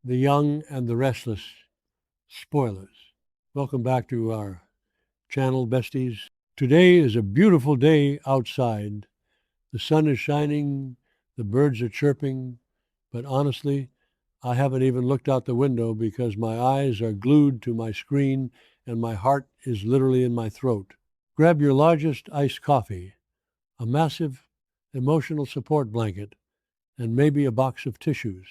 the young and the restless spoilers. Welcome back to our channel, besties. Today is a beautiful day outside. The sun is shining, the birds are chirping, but honestly, I haven't even looked out the window because my eyes are glued to my screen and my heart is literally in my throat. Grab your largest iced coffee, a massive emotional support blanket, and maybe a box of tissues,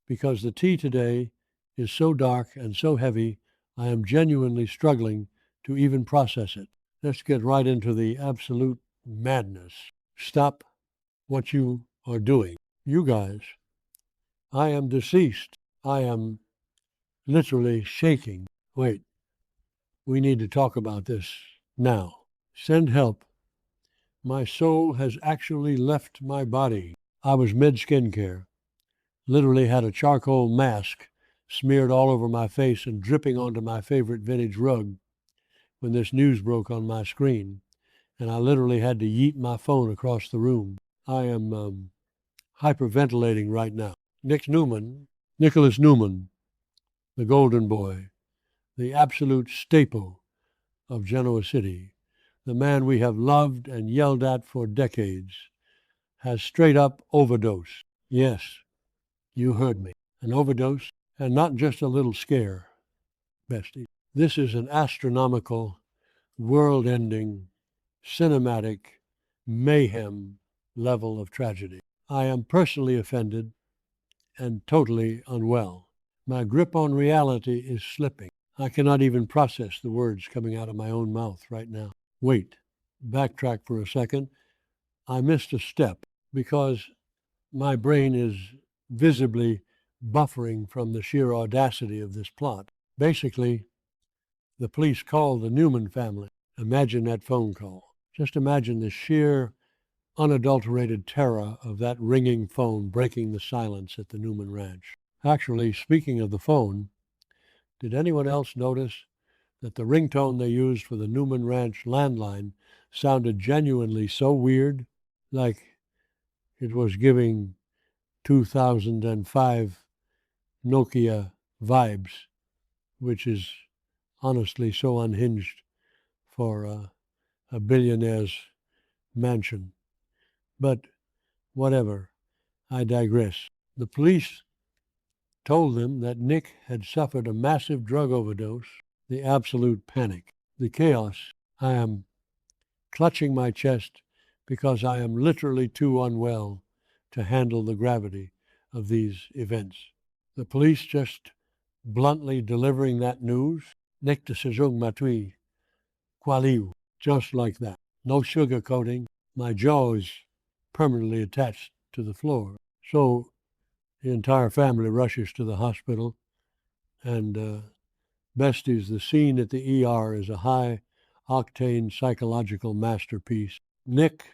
because the tea today is so dark and so heavy, I am genuinely struggling to even process it. Let's get right into the absolute madness. Stop what you are doing. You guys, I am deceased. I am literally shaking. Wait, we need to talk about this now. Send help. My soul has actually left my body. I was mid skincare. Literally had a charcoal mask smeared all over my face and dripping onto my favorite vintage rug when this news broke on my screen, and I literally had to yeet my phone across the room. I am hyperventilating right now. Nicholas Newman, the golden boy, the absolute staple of Genoa City, the man we have loved and yelled at for decades, has straight up overdosed. Yes, you heard me. An overdose, and not just a little scare, bestie. This is an astronomical, world-ending, cinematic, mayhem level of tragedy. I am personally offended and totally unwell. My grip on reality is slipping. I cannot even process the words coming out of my own mouth right now. Wait, backtrack for a second. I missed a step because my brain is visibly buffering from the sheer audacity of this plot. Basically, the police called the Newman family. Imagine that phone call. Just imagine the sheer, unadulterated terror of that ringing phone breaking the silence at the Newman Ranch. Actually, speaking of the phone, did anyone else notice that the ringtone they used for the Newman Ranch landline sounded genuinely so weird, like it was giving 2005 Nokia vibes, which is honestly so unhinged for a billionaire's mansion. But whatever, I digress. The police told them that Nick had suffered a massive drug overdose. The absolute panic, the chaos. I am clutching my chest because I am literally too unwell to handle the gravity of these events. The police just bluntly delivering that news. Nick de Sejong Matui, Kualiu, just like that. No sugarcoating. My jaw is permanently attached to the floor. So the entire family rushes to the hospital, and besties, the scene at the ER is a high-octane psychological masterpiece. Nick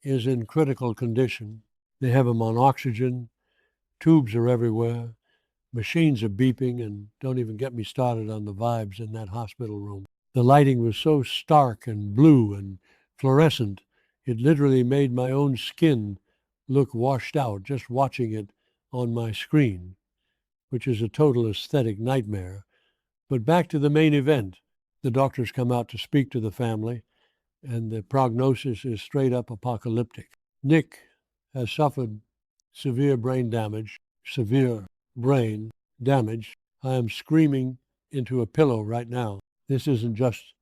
is in critical condition. They have him on oxygen. Tubes are everywhere. Machines are beeping, and don't even get me started on the vibes in that hospital room. The lighting was so stark and blue and fluorescent, it literally made my own skin look washed out just watching it on my screen, which is a total aesthetic nightmare. But back to the main event. The doctors come out to speak to the family, and the prognosis is straight up apocalyptic. Nick has suffered severe brain damage. I am screaming into a pillow right now. This isn't just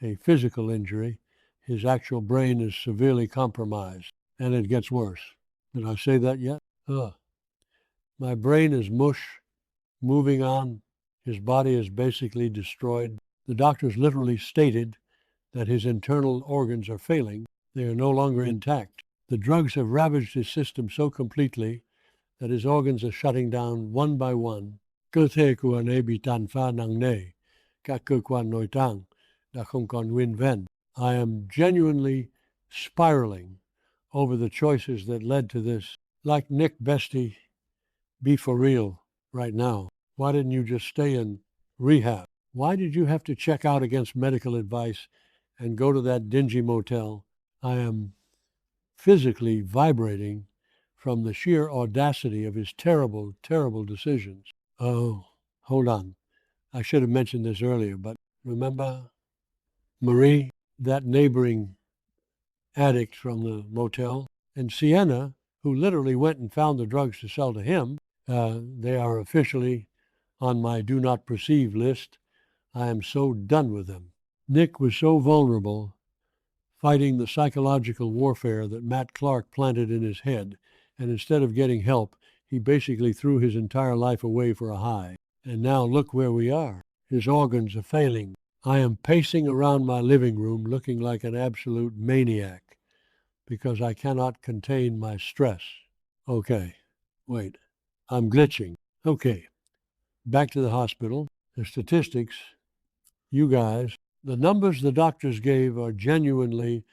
a physical injury. His actual brain is severely compromised, and it gets worse. Did I say that yet? My brain is mush, moving on. His body is basically destroyed. The doctors literally stated that his internal organs are failing. They are no longer intact. The drugs have ravaged his system so completely that his organs are shutting down one by one. Cơ thể của anh ấy bị tàn phá nặng nề. Các cơ quan nội tạng đã không còn nguyên vẹn. I am genuinely spiraling over the choices that led to this. Like Nick, bestie, be for real right now. Why didn't you just stay in rehab? Why did you have to check out against medical advice and go to that dingy motel? I am physically vibrating from the sheer audacity of his terrible, terrible decisions. Oh, hold on. I should have mentioned this earlier, but remember Marie, that neighboring addict from the motel, and Sienna, who literally went and found the drugs to sell to him. They are officially on my do not perceive list. I am so done with them. Nick was so vulnerable, fighting the psychological warfare that Matt Clark planted in his head, and instead of getting help, he basically threw his entire life away for a high. And now look where we are. His organs are failing. I am pacing around my living room looking like an absolute maniac because I cannot contain my stress. Okay, wait, I'm glitching. Okay, back to the hospital. The statistics, you guys, the numbers the doctors gave are genuinely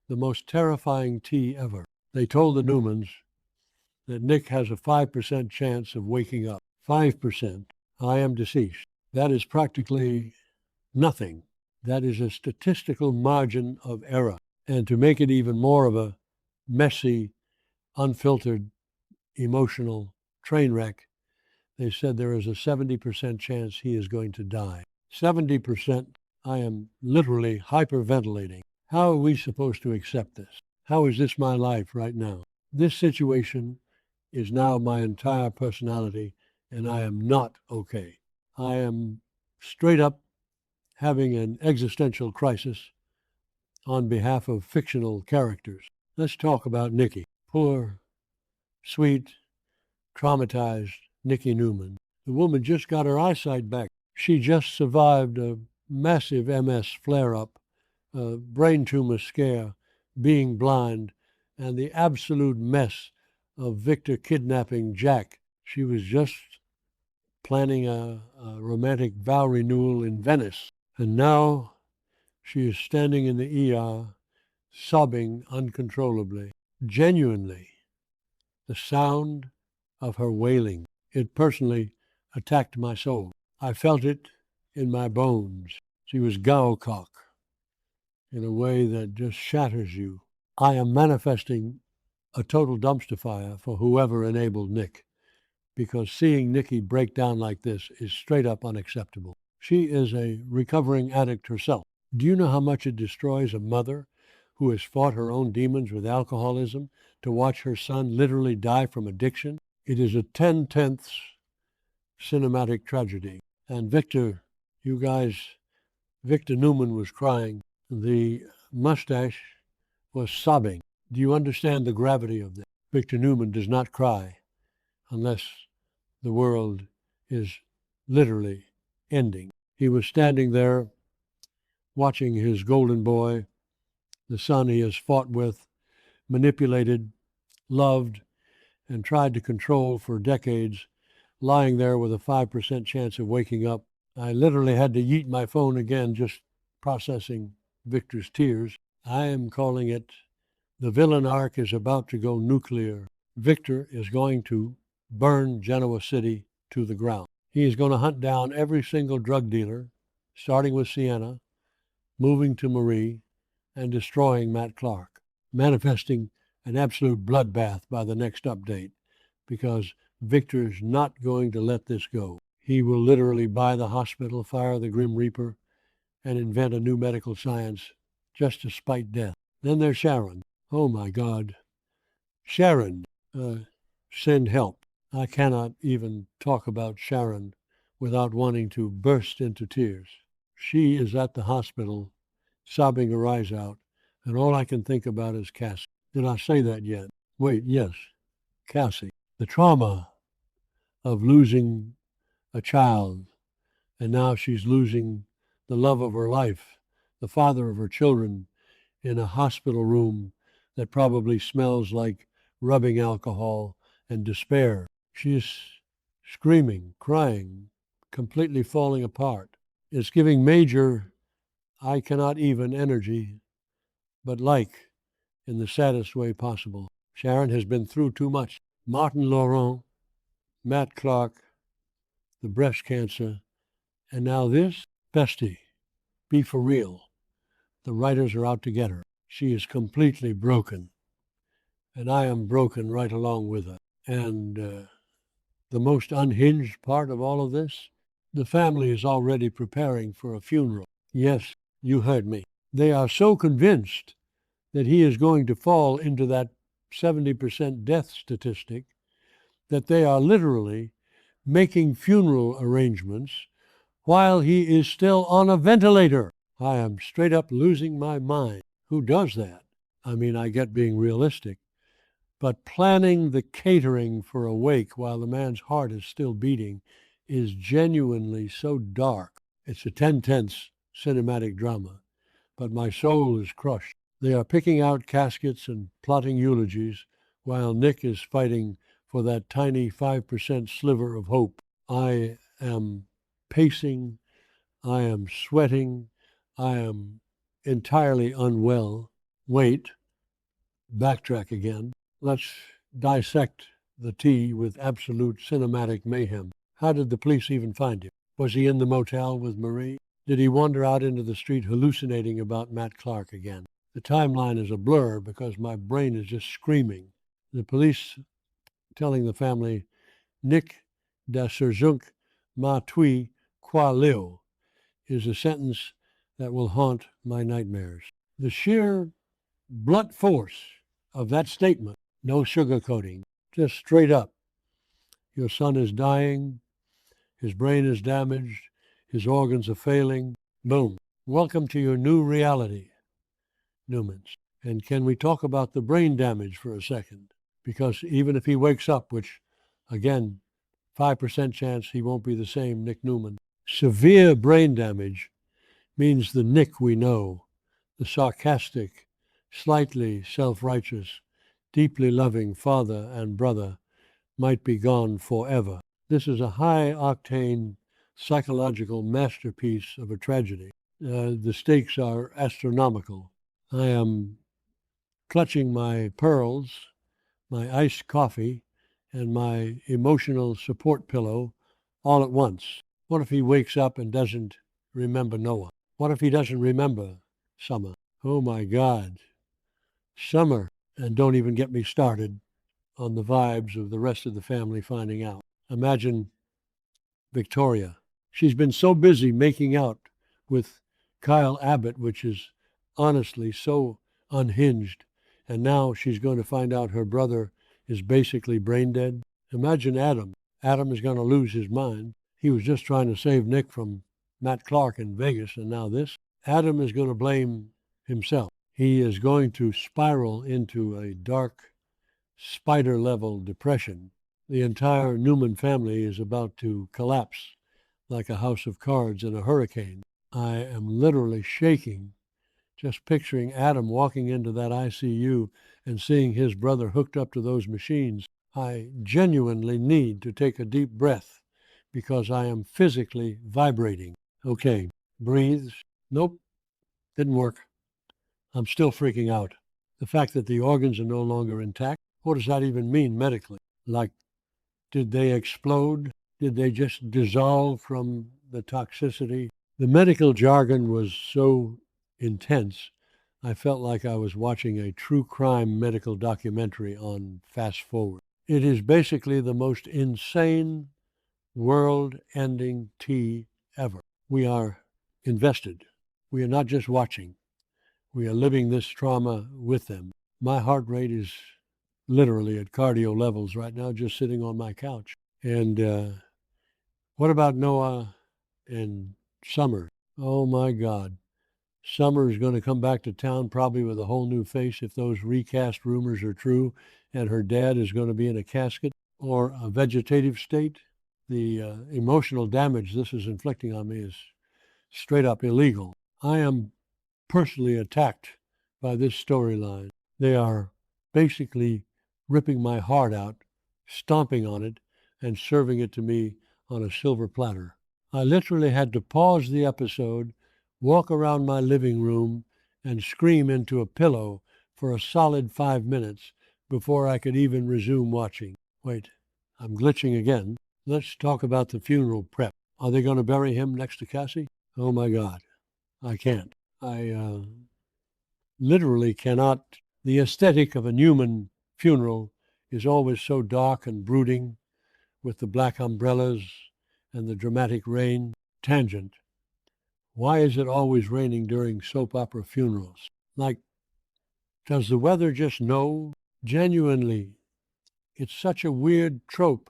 the most terrifying tea ever. They told the Newmans that Nick has a 5% chance of waking up. 5%. I am deceased. That is practically nothing. That is a statistical margin of error. And to make it even more of a messy, unfiltered, emotional train wreck, they said there is a 70% chance he is going to die. 70%, I am literally hyperventilating. How are we supposed to accept this? How is this my life right now? This situation is now my entire personality, and I am not okay. I am straight up having an existential crisis on behalf of fictional characters. Let's talk about Nikki. Poor, sweet, traumatized Nikki Newman. The woman just got her eyesight back. She just survived a massive MS flare-up, a brain tumor scare, being blind, and the absolute mess of Victor kidnapping Jack. She was just planning a romantic vow renewal in Venice. And now she is standing in the ER, sobbing uncontrollably. Genuinely, the sound of her wailing, it personally attacked my soul. I felt it in my bones. She was gowcock in a way that just shatters you. I am manifesting a total dumpster fire for whoever enabled Nick, because seeing Nikki break down like this is straight up unacceptable. She is a recovering addict herself. Do you know how much it destroys a mother who has fought her own demons with alcoholism to watch her son literally die from addiction? It is a 10/10 cinematic tragedy. And Victor, you guys, Victor Newman was crying. The mustache was sobbing. Do you understand the gravity of this? Victor Newman does not cry unless the world is literally ending. He was standing there watching his golden boy, the son he has fought with, manipulated, loved, and tried to control for decades, lying there with a 5% chance of waking up. I literally had to yeet my phone again, just processing Victor's tears. I am calling it the villain arc is about to go nuclear. Victor is going to burn Genoa City to the ground. He is going to hunt down every single drug dealer, starting with Sienna, moving to Marie, and destroying Matt Clark, manifesting an absolute bloodbath by the next update, because Victor's not going to let this go. He will literally buy the hospital, fire the Grim Reaper, and invent a new medical science just to spite death. Then there's Sharon. Oh my God. Sharon, send help. I cannot even talk about Sharon without wanting to burst into tears. She is at the hospital, sobbing her eyes out, and all I can think about is Cassie. Did I say that yet? Wait, yes, Cassie. The trauma of losing a child, and now she's losing the love of her life, the father of her children, in a hospital room that probably smells like rubbing alcohol and despair. She is screaming, crying, completely falling apart. It's giving major, I cannot even energy, but like, in the saddest way possible. Sharon has been through too much. Martin Laurent, Matt Clark, the breast cancer, and now this. Bestie, be for real. The writers are out to get her. She is completely broken. and I am broken right along with her. And the most unhinged part of all of this, the family is already preparing for a funeral. Yes, you heard me. They are so convinced that he is going to fall into that 70% death statistic that they are literally making funeral arrangements while he is still on a ventilator. I am straight up losing my mind. Who does that? I mean, I get being realistic, but planning the catering for a wake while the man's heart is still beating is genuinely so dark. It's a 10/10 cinematic drama, but my soul is crushed. They are picking out caskets and plotting eulogies while Nick is fighting for that tiny 5% sliver of hope. I am pacing, I am sweating, I am entirely unwell. Wait, backtrack again. Let's dissect the tea with absolute cinematic mayhem. How did the police even find him? Was he in the motel with Marie? Did he wander out into the street hallucinating about Matt Clark again? The timeline is a blur because my brain is just screaming. The police telling the family, Nick da Serzunk ma tui qua leo, is a sentence that will haunt my nightmares. The sheer blunt force of that statement, no sugarcoating, just straight up. Your son is dying, his brain is damaged, his organs are failing. Boom. Welcome to your new reality, Newman's. And can we talk about the brain damage for a second? Because even if he wakes up, which, again, 5% chance he won't be the same Nick Newman, severe brain damage means the Nick we know, the sarcastic, slightly self-righteous, deeply loving father and brother, might be gone forever. This is a high-octane psychological masterpiece of a tragedy. The stakes are astronomical. I am clutching my pearls, my iced coffee, and my emotional support pillow all at once. What if he wakes up and doesn't remember Noah? What if he doesn't remember Summer? Oh my God. Summer. And don't even get me started on the vibes of the rest of the family finding out. Imagine Victoria. She's been so busy making out with Kyle Abbott, which is honestly so unhinged. And now she's going to find out her brother is basically brain dead. Imagine Adam. Adam is going to lose his mind. He was just trying to save Nick from Matt Clark in Vegas, and now this. Adam is going to blame himself. He is going to spiral into a dark, spider-level depression. The entire Newman family is about to collapse like a house of cards in a hurricane. I am literally shaking just picturing Adam walking into that ICU and seeing his brother hooked up to those machines. I genuinely need to take a deep breath because I am physically vibrating. Okay, breathes. Nope, didn't work. I'm still freaking out. The fact that the organs are no longer intact, what does that even mean medically? Like, did they explode? Did they just dissolve from the toxicity? The medical jargon was so intense, I felt like I was watching a true crime medical documentary on Fast Forward. It is basically the most insane, world-ending tea ever. We are invested. We are not just watching. We are living this trauma with them. My heart rate is literally at cardio levels right now, just sitting on my couch. And what about Noah and Summer? Oh my God. Summer is going to come back to town probably with a whole new face if those recast rumors are true, and her dad is going to be in a casket or a vegetative state. The emotional damage this is inflicting on me is straight up illegal. I am personally attacked by this storyline. They are basically ripping my heart out, stomping on it, and serving it to me on a silver platter. I literally had to pause the episode, walk around my living room, and scream into a pillow for a solid 5 minutes before I could even resume watching. Wait, I'm glitching again. Let's talk about the funeral prep. Are they going to bury him next to Cassie? Oh my God, I can't. I literally cannot. The aesthetic of a Newman funeral is always so dark and brooding, with the black umbrellas and the dramatic rain. Tangent. Why is it always raining during soap opera funerals? Like, does the weather just know? Genuinely, it's such a weird trope,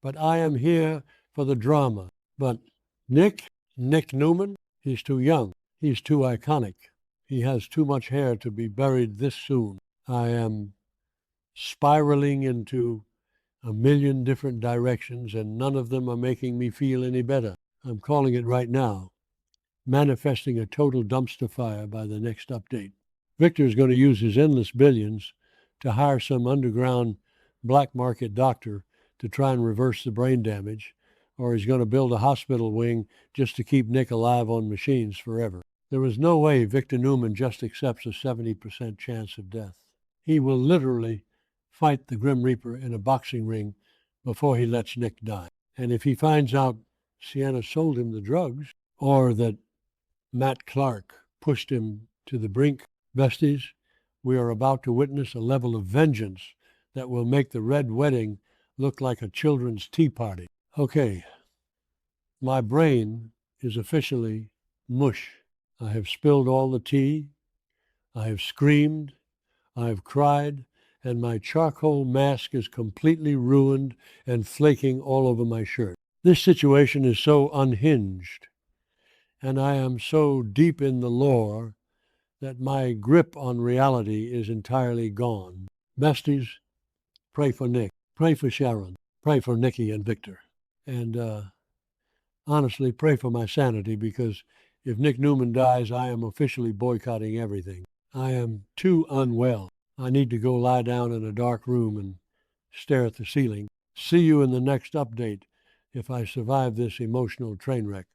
but I am here for the drama. But Nick Newman, he's too young. He's too iconic. He has too much hair to be buried this soon. I am spiraling into a million different directions, and none of them are making me feel any better. I'm calling it right now, manifesting a total dumpster fire by the next update. Victor's going to use his endless billions to hire some underground black market doctor to try and reverse the brain damage, or he's going to build a hospital wing just to keep Nick alive on machines forever. There is no way Victor Newman just accepts a 70% chance of death. He will literally fight the Grim Reaper in a boxing ring before he lets Nick die. And if he finds out Sienna sold him the drugs, or that Matt Clark pushed him to the brink, besties, we are about to witness a level of vengeance that will make the Red Wedding look like a children's tea party. Okay, my brain is officially mush. I have spilled all the tea, I have screamed, I have cried, and my charcoal mask is completely ruined and flaking all over my shirt. This situation is so unhinged, and I am so deep in the lore that my grip on reality is entirely gone. Besties, pray for Nick, pray for Sharon, pray for Nikki and Victor, and honestly, pray for my sanity, because if Nick Newman dies, I am officially boycotting everything. I am too unwell. I need to go lie down in a dark room and stare at the ceiling. See you in the next update if I survive this emotional train wreck.